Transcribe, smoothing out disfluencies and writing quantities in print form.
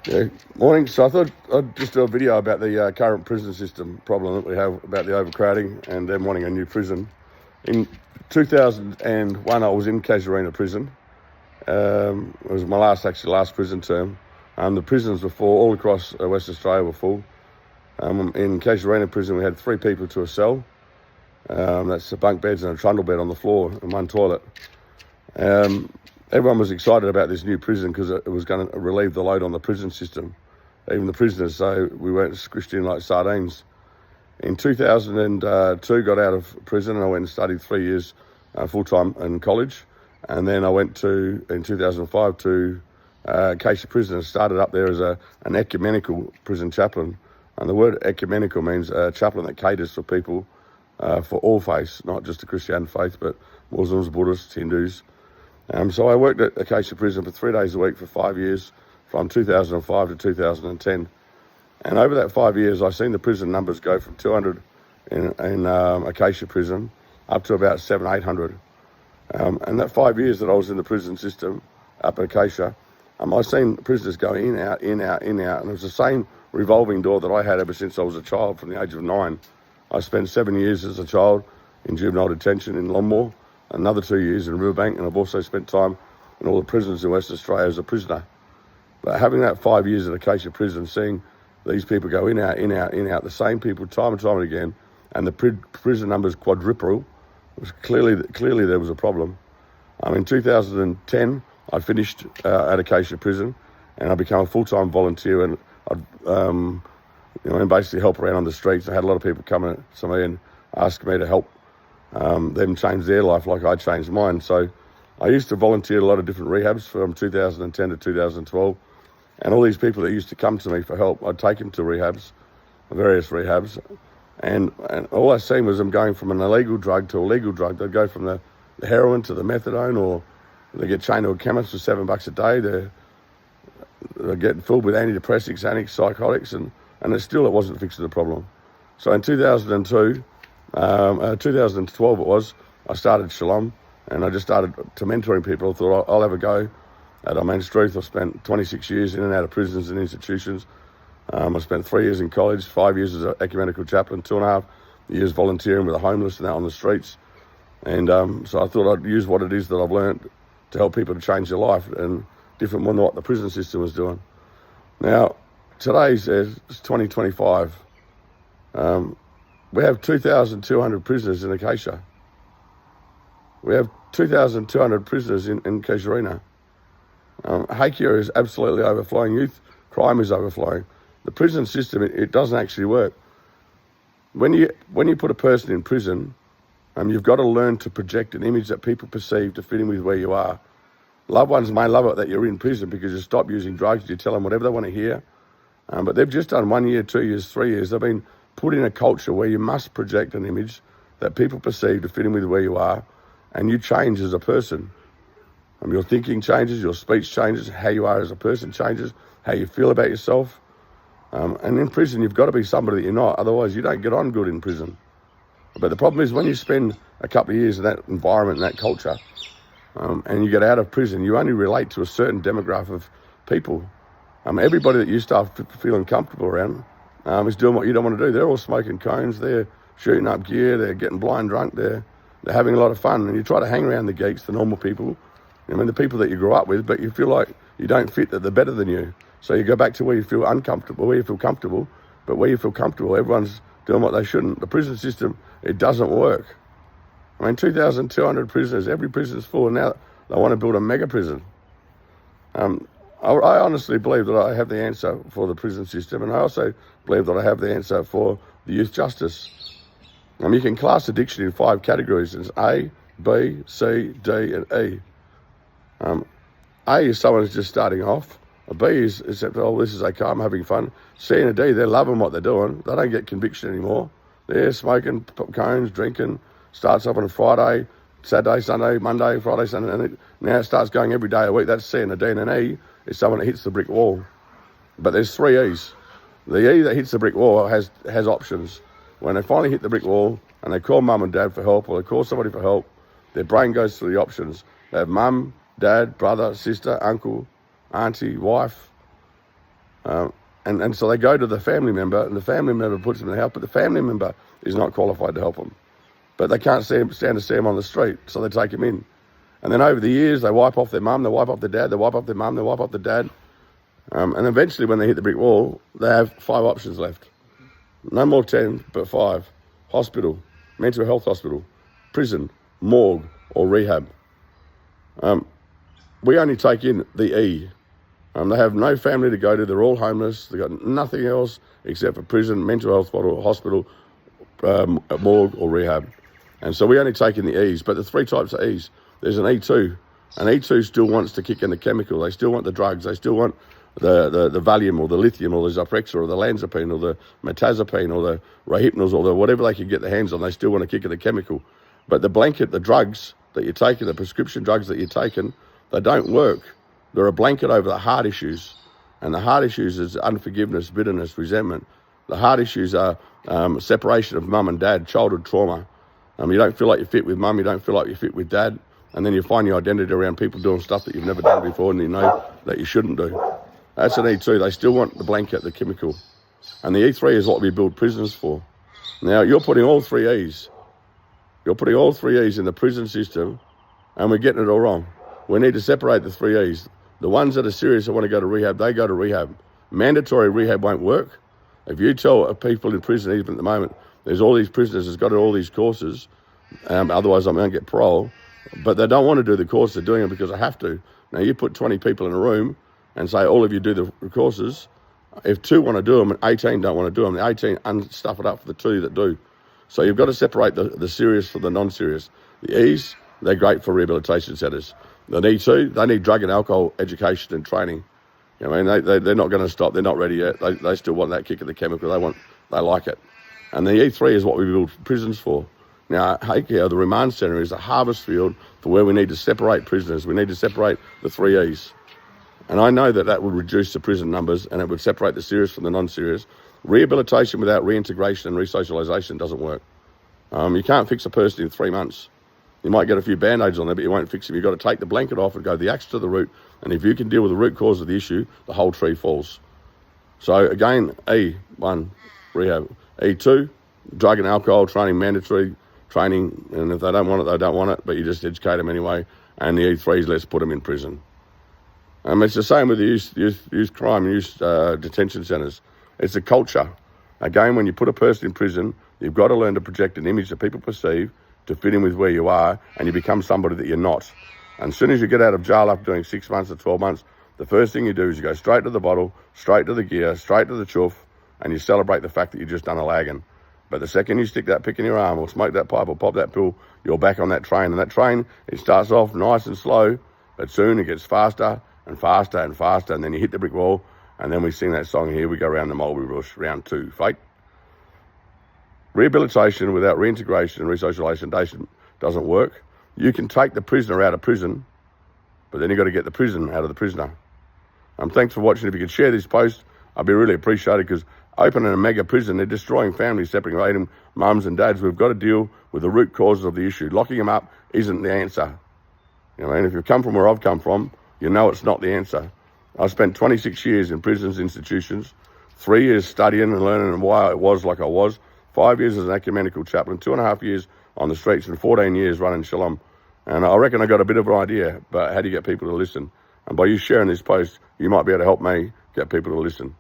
Yeah, morning. So I thought I'd just do a video about the current prison system problem that we have about the overcrowding and them wanting a new prison. In 2001, I was in Casuarina prison. It was my last prison term. The prisons were full, all across West Australia were full. In Casuarina prison, we had 3 people to a cell. That's the bunk beds and a trundle bed on the floor and 1 toilet. Everyone was excited about this new prison because it was going to relieve the load on the prison system, even the prisoners, so we weren't squished in like sardines. In 2002, got out of prison and I went and studied 3 years full-time in college. And then I went in 2005 to Acacia Prison and started up there as an ecumenical prison chaplain. And the word ecumenical means a chaplain that caters for people for all faiths, not just the Christian faith, but Muslims, Buddhists, Hindus. So I worked at Acacia Prison for 3 days a week for 5 years, from 2005 to 2010. And over that 5 years, I've seen the prison numbers go from 200 in Acacia Prison up to about 700, 800. And that 5 years that I was in the prison system up at Acacia, I've seen prisoners go in, out, in, out, in, out. And it was the same revolving door that I had ever since I was a child from the age of 9. I spent 7 years as a child in juvenile detention in Longmore, another 2 years in Riverbank, and I've also spent time in all the prisons in West Australia as a prisoner. But having that 5 years at Acacia Prison, seeing these people go in, out, in, out, in, out, the same people time and time again, and the prison numbers quadruple, was clearly there was a problem. In 2010, I finished at Acacia Prison, and I became a full-time volunteer, and I'd basically help around on the streets. I had a lot of people come to me and ask me to help them change their life like I changed mine. So I used to volunteer at a lot of different rehabs from 2010 to 2012. And all these people that used to come to me for help, I'd take them to rehabs, various rehabs. And all I seen was them going from an illegal drug to a legal drug. They'd go from the heroin to the methadone, or they get chained to a chemist for $7 a day. They're getting filled with antidepressants, antipsychotics, and it wasn't fixing the problem. So in 2012 it was, I started Shalom, and I just started to mentoring people. I thought I'll have a go at Struth. I've spent 26 years in and out of prisons and institutions. I spent 3 years in college, 5 years as an ecumenical chaplain, 2.5 years volunteering with the homeless and out on the streets. And so I thought I'd use what it is that I've learned to help people to change their life, and different than what the prison system was doing. Now, today's 2025. We have 2,200 prisoners in Acacia. We have 2,200 prisoners in Casuarina. Hakea is absolutely overflowing. Youth crime is overflowing. The prison system, it doesn't actually work. When you put a person in prison, you've got to learn to project an image that people perceive to fit in with where you are. Loved ones may love it that you're in prison because you stop using drugs, you tell them whatever they want to hear. But they've just done 1 year, 2 years, 3 years. They've been put in a culture where you must project an image that people perceive to fit in with where you are, and you change as a person. Your thinking changes, your speech changes, how you are as a person changes, how you feel about yourself. And in prison, you've got to be somebody that you're not, otherwise you don't get on good in prison. But the problem is when you spend a couple of years in that environment, in that culture, and you get out of prison, you only relate to a certain demographic of people. Everybody that you start feeling comfortable around is doing what you don't want to do. They're all smoking cones, they're shooting up gear, they're getting blind drunk, they're having a lot of fun. And you try to hang around the geeks, the normal people, the people that you grew up with, but you feel like you don't fit, that they're better than you. So you go back to where you feel uncomfortable, where you feel comfortable, but where you feel comfortable, everyone's doing what they shouldn't. The prison system, it doesn't work. 2,200 prisoners, every prison's full, and now they want to build a mega prison. I honestly believe that I have the answer for the prison system, and I also believe that I have the answer for the youth justice. You can class addiction in 5 categories. It's A, B, C, D, and E. A is someone who's just starting off. A B is oh, this is okay, I'm having fun. C and a D, they're loving what they're doing. They don't get conviction anymore. They're smoking cones, drinking, starts up on a Friday, Saturday, Sunday, Monday, Friday, Sunday, and now it starts going every day a week. That's C and a D, and an E is someone that hits the brick wall. But there's 3 E's. The E that hits the brick wall has options. When they finally hit the brick wall and they call mum and dad for help, or they call somebody for help, their brain goes through the options. They have mum, dad, brother, sister, uncle, auntie, wife, And so they go to the family member, and the family member puts them in the house, but the family member is not qualified to help them. But they can't stand to see him on the street, so they take him in. And then over the years, they wipe off their mum, they wipe off their dad, they wipe off their mum, they wipe off their dad. And eventually, when they hit the brick wall, they have 5 options left. No more 10, but 5. Hospital, mental health hospital, prison, morgue, or rehab. We only take in the E. They have no family to go to. They're all homeless. They've got nothing else except for prison, mental health hospital, morgue, or rehab. And so we only take in the E's. But the 3 types of E's. There's an E2. And E2 still wants to kick in the chemical. They still want the drugs. They still want the Valium or the lithium or the Zyprexa or the Lanzapine or the Metazapine or the Rohypnol or the whatever they can get their hands on. They still want to kick in the chemical. But the blanket, the drugs that you're taking, the prescription drugs that you're taking, they don't work. They're a blanket over the heart issues. And the heart issues is unforgiveness, bitterness, resentment. The heart issues are separation of mum and dad, childhood trauma. You don't feel like you fit with mum, you don't feel like you fit with dad. And then you find your identity around people doing stuff that you've never done before and you know that you shouldn't do. That's an E2. They still want the blanket, the chemical. And the E3 is what we build prisons for. Now, you're putting all 3 E's. You're putting all 3 E's in the prison system, and we're getting it all wrong. We need to separate the 3 E's. The ones that are serious and want to go to rehab, they go to rehab. Mandatory rehab won't work. If you tell people in prison, even at the moment, there's all these prisoners that's got all these courses, otherwise I'm going to get parole, but they don't want to do the course, they're doing it because they have to. Now, you put 20 people in a room and say, all of you do the courses. If 2 want to do them and 18 don't want to do them, the 18 unstuff it up for the 2 that do. So you've got to separate the serious from the non-serious. The E's, they're great for rehabilitation centres. The E2, they need drug and alcohol education and training. You know, I mean, they're not going to stop. They're not ready yet. They still want that kick of the chemical. They like it. And the E3 is what we build prisons for. Now, Hakea, the remand centre, is a harvest field for where we need to separate prisoners. We need to separate the 3 E's. And I know that would reduce the prison numbers and it would separate the serious from the non-serious. Rehabilitation without reintegration and re-socialisation doesn't work. You can't fix a person in 3 months. You might get a few band-aids on there, but you won't fix them. You've got to take the blanket off and go the axe to the root. And if you can deal with the root cause of the issue, the whole tree falls. So again, E1, rehab. E2, drug and alcohol training, mandatory training. And if they don't want it, they don't want it, but you just educate them anyway. And the E3s, let's put them in prison. It's the same with the youth crime and youth detention centres. It's a culture. Again, when you put a person in prison, you've got to learn to project an image that people perceive to fit in with where you are, and you become somebody that you're not. And as soon as you get out of jail after doing 6 months or 12 months, the first thing you do is you go straight to the bottle, straight to the gear, straight to the chuff, and you celebrate the fact that you've just done a lagging. But the second you stick that pick in your arm or smoke that pipe or pop that pill, you're back on that train. And that train, it starts off nice and slow, but soon it gets faster and faster and faster, and then you hit the brick wall, and then we sing that song, Here We Go Round the Mulberry Bush, round 2, fake. Rehabilitation without reintegration and re-socialisation doesn't work. You can take the prisoner out of prison, but then you've got to get the prison out of the prisoner. Thanks for watching. If you could share this post, I'd be really appreciated, because opening a mega prison, they're destroying families, separating mums and dads. We've got to deal with the root causes of the issue. Locking them up isn't the answer. You know, and if you've come from where I've come from, you know it's not the answer. I spent 26 years in prisons, institutions, 3 years studying and learning why I was like I was, 5 years as an ecumenical chaplain, 2.5 years on the streets, and 14 years running Shalom. And I reckon I got a bit of an idea about how do you get people to listen. And by you sharing this post, you might be able to help me get people to listen.